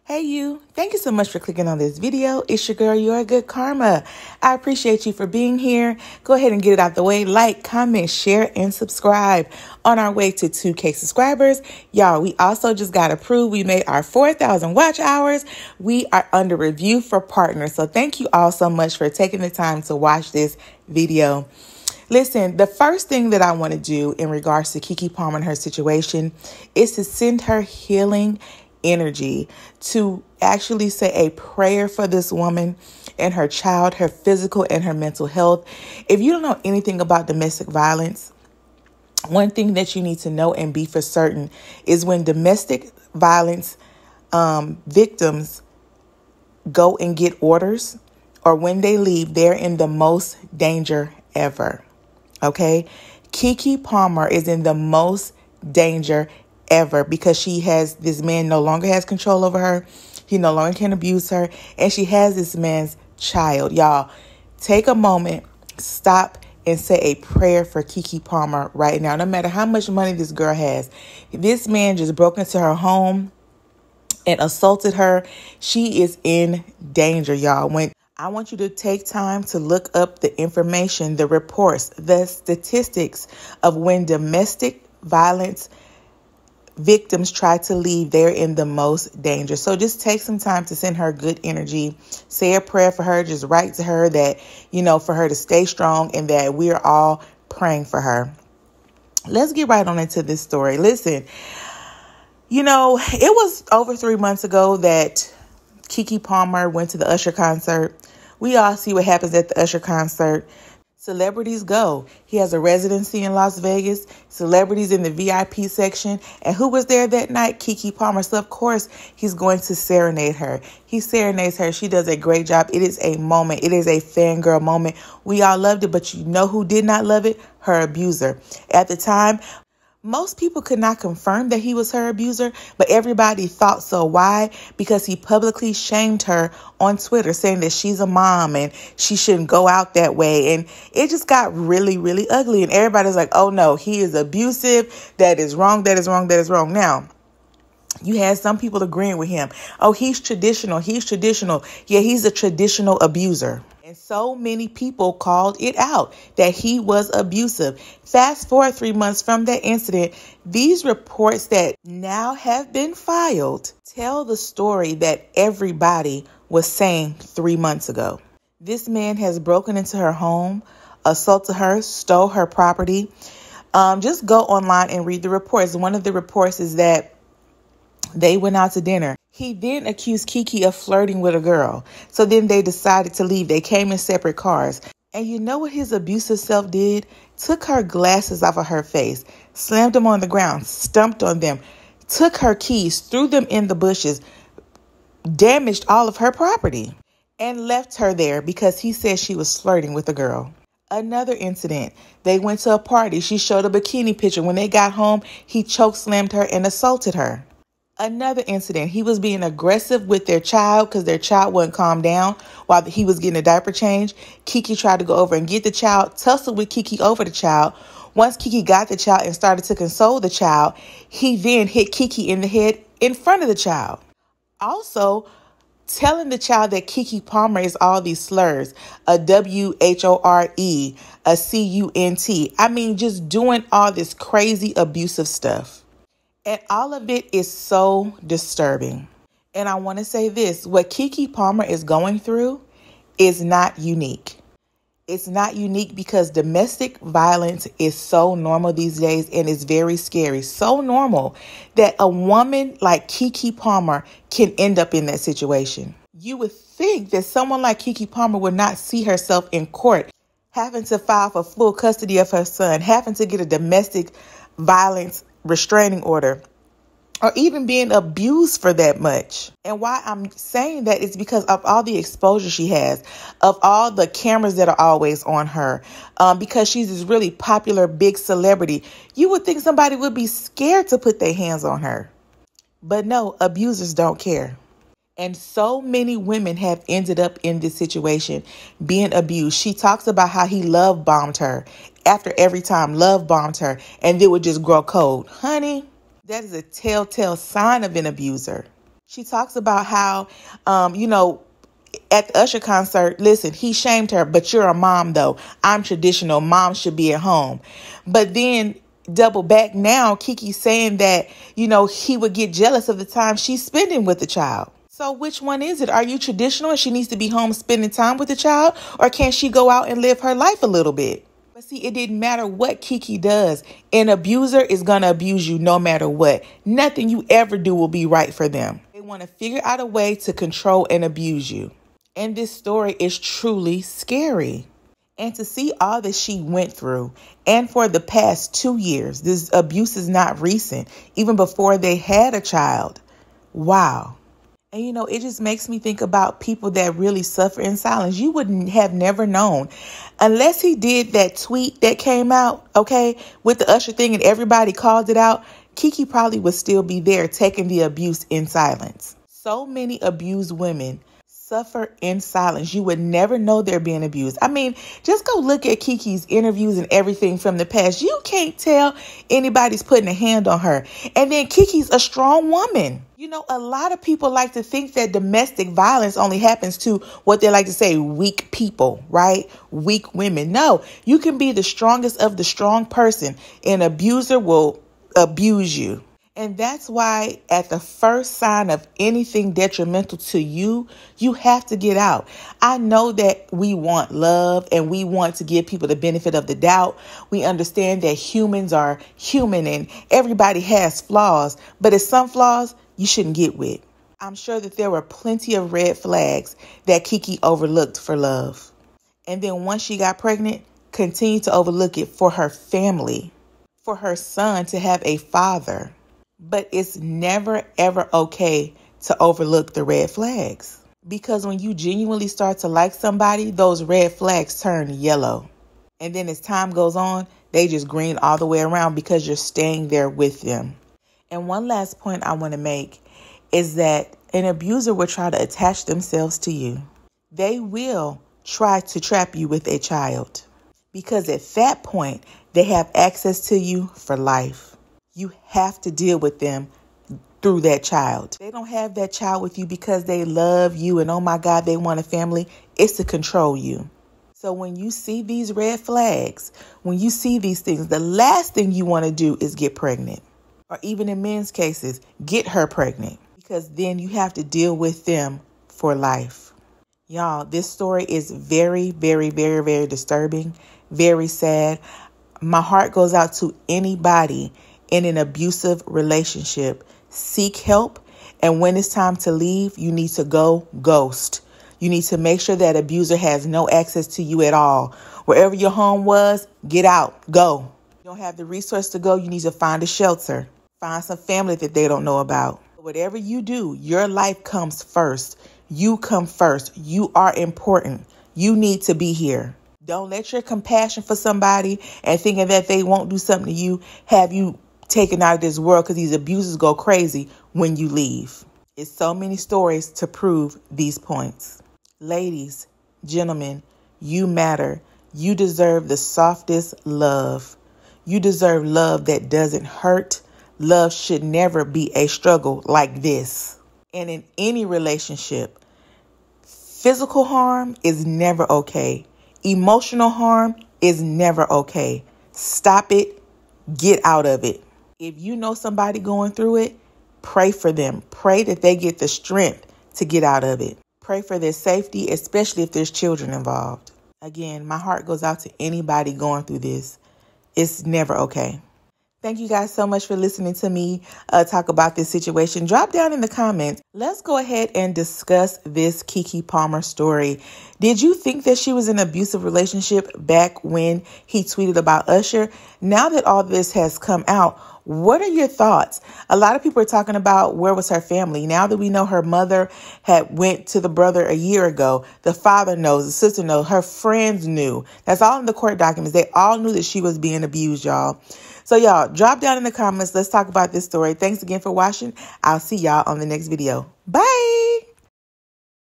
Hey you, thank you so much for clicking on this video. It's your girl, You're Good Karma. I appreciate you for being here. Go ahead and get it out the way. Like, comment, share, and subscribe. On our way to 2K subscribers. Y'all, we also just got approved. We made our 4,000 watch hours. We are under review for partners. So thank you all so much for taking the time to watch this video. Listen, the first thing that I want to do in regards to KeKe Palmer and her situation is to send her healing energy, to actually say a prayer for this woman and her child, her physical and her mental health. If you don't know anything about domestic violence, one thing that you need to know and be for certain is when domestic violence victims go and get orders, or when they leave, they're in the most danger ever. Okay? KeKe Palmer is in the most danger ever because this man no longer has control over her. He no longer can abuse her. And she has this man's child. Y'all, take a moment, stop and say a prayer for KeKe Palmer right now. No matter how much money this girl has, this man just broke into her home and assaulted her. She is in danger, y'all. I want you to take time to look up the information, the reports, the statistics of when domestic violence victims try to leave, they're in the most danger. So just take some time to send her good energy. Say a prayer for her. Just write to her that, for her to stay strong and that we're all praying for her. Let's get right on into this story. Listen, it was over 3 months ago that KeKe Palmer went to the Usher concert. We all see what happens at the Usher concert. Celebrities go. He has a residency in Las Vegas. Celebrities in the VIP section. And who was there that night? KeKe Palmer. So, of course, he's going to serenade her. He serenades her. She does a great job. It is a moment. It is a fangirl moment. We all loved it, but you know who did not love it? Her abuser. At the time, most people could not confirm that he was her abuser, but everybody thought so. Why? Because he publicly shamed her on Twitter, saying that she's a mom and she shouldn't go out that way. And it just got really, really ugly. And everybody's like, oh no, he is abusive. That is wrong. That is wrong. That is wrong. Now, you had some people agreeing with him. Oh, he's traditional. He's traditional. Yeah, he's a traditional abuser. And so many people called it out that he was abusive. Fast forward 3 months from that incident, these reports that now have been filed tell the story that everybody was saying 3 months ago. This man has broken into her home, assaulted her, stole her property. Just go online and read the reports. One of the reports is that they went out to dinner. He then accused KeKe of flirting with a girl. So then they decided to leave. They came in separate cars. And you know what his abusive self did? Took her glasses off of her face, slammed them on the ground, stumped on them, took her keys, threw them in the bushes, damaged all of her property, and left her there because he said she was flirting with a girl. Another incident, they went to a party. She showed a bikini picture. When they got home, he chokeslammed her and assaulted her. Another incident, he was being aggressive with their child because their child wouldn't calm down while he was getting a diaper change. KeKe tried to go over and get the child, tussled with KeKe over the child. Once KeKe got the child and started to console the child, he then hit KeKe in the head in front of the child. Also, telling the child that KeKe Palmer is all these slurs, a WHORE, a CUNT. I mean, just doing all this crazy abusive stuff. And all of it is so disturbing. And I want to say this, what KeKe Palmer is going through is not unique. It's not unique because domestic violence is so normal these days and it's very scary. So normal that a woman like KeKe Palmer can end up in that situation. You would think that someone like KeKe Palmer would not see herself in court, having to file for full custody of her son, having to get a domestic violence restraining order, or even being abused for that much. And why I'm saying that is because of all the exposure she has, of all the cameras that are always on her, because she's this really popular big celebrity. You would think somebody would be scared to put their hands on her. But no, abusers don't care. And so many women have ended up in this situation being abused. She talks about how he love bombed her. After every time, love bombed her, and they would just grow cold. Honey, that is a telltale sign of an abuser. She talks about how, at the Usher concert, listen, he shamed her, but you're a mom, though. I'm traditional. Mom should be at home. But then double back now, KeKe saying that, he would get jealous of the time she's spending with the child. So which one is it? Are you traditional and she needs to be home spending time with the child? Or can she go out and live her life a little bit? But see, it didn't matter what KeKe does. An abuser is going to abuse you no matter what. Nothing you ever do will be right for them. They want to figure out a way to control and abuse you. And this story is truly scary. And to see all that she went through, and for the past 2 years, this abuse is not recent, even before they had a child. Wow. And, it just makes me think about people that really suffer in silence. You wouldn't have never known unless he did that tweet that came out, okay, with the Usher thing and everybody called it out. KeKe probably would still be there taking the abuse in silence. So many abused women suffer in silence. You would never know they're being abused. I mean, just go look at KeKe's interviews and everything from the past. You can't tell anybody's putting a hand on her. And then KeKe's a strong woman. A lot of people like to think that domestic violence only happens to what they like to say weak people, right? Weak women. No, you can be the strongest of the strong person. An abuser will abuse you. And that's why at the first sign of anything detrimental to you, you have to get out. I know that we want love and we want to give people the benefit of the doubt. We understand that humans are human and everybody has flaws, but it's some flaws you shouldn't get with. I'm sure that there were plenty of red flags that KeKe overlooked for love. And then once she got pregnant, continued to overlook it for her family, for her son to have a father. But it's never, ever okay to overlook the red flags. Because when you genuinely start to like somebody, those red flags turn yellow. And then as time goes on, they just green all the way around because you're staying there with them. And one last point I want to make is that an abuser will try to attach themselves to you. They will try to trap you with a child. Because at that point, they have access to you for life. You have to deal with them through that child. They don't have that child with you because they love you and, oh my God, they want a family. It's to control you. So when you see these red flags, when you see these things, the last thing you want to do is get pregnant. Or even in men's cases, get her pregnant. Because then you have to deal with them for life. Y'all, this story is very, very, very, very disturbing. Very sad. My heart goes out to anybody in an abusive relationship. Seek help. And when it's time to leave, you need to go ghost. You need to make sure that abuser has no access to you at all. Wherever your home was, get out, go. You don't have the resource to go, you need to find a shelter. Find some family that they don't know about. Whatever you do, your life comes first. You come first. You are important. You need to be here. Don't let your compassion for somebody and thinking that they won't do something to you have you taken out of this world, because these abusers go crazy when you leave. It's so many stories to prove these points. Ladies, gentlemen, you matter. You deserve the softest love. You deserve love that doesn't hurt. Love should never be a struggle like this. And in any relationship, physical harm is never okay. Emotional harm is never okay. Stop it. Get out of it. If you know somebody going through it, pray for them. Pray that they get the strength to get out of it. Pray for their safety, especially if there's children involved. Again, my heart goes out to anybody going through this. It's never okay. Thank you guys so much for listening to me talk about this situation. Drop down in the comments. Let's go ahead and discuss this KeKe Palmer story. Did you think that she was in an abusive relationship back when he tweeted about Usher? Now that all this has come out, what are your thoughts? A lot of people are talking about where was her family. Now that we know her mother had went to the brother a year ago, the father knows, the sister knows, her friends knew. That's all in the court documents. They all knew that she was being abused, y'all. So y'all, drop down in the comments. Let's talk about this story. Thanks again for watching. I'll see y'all on the next video. Bye.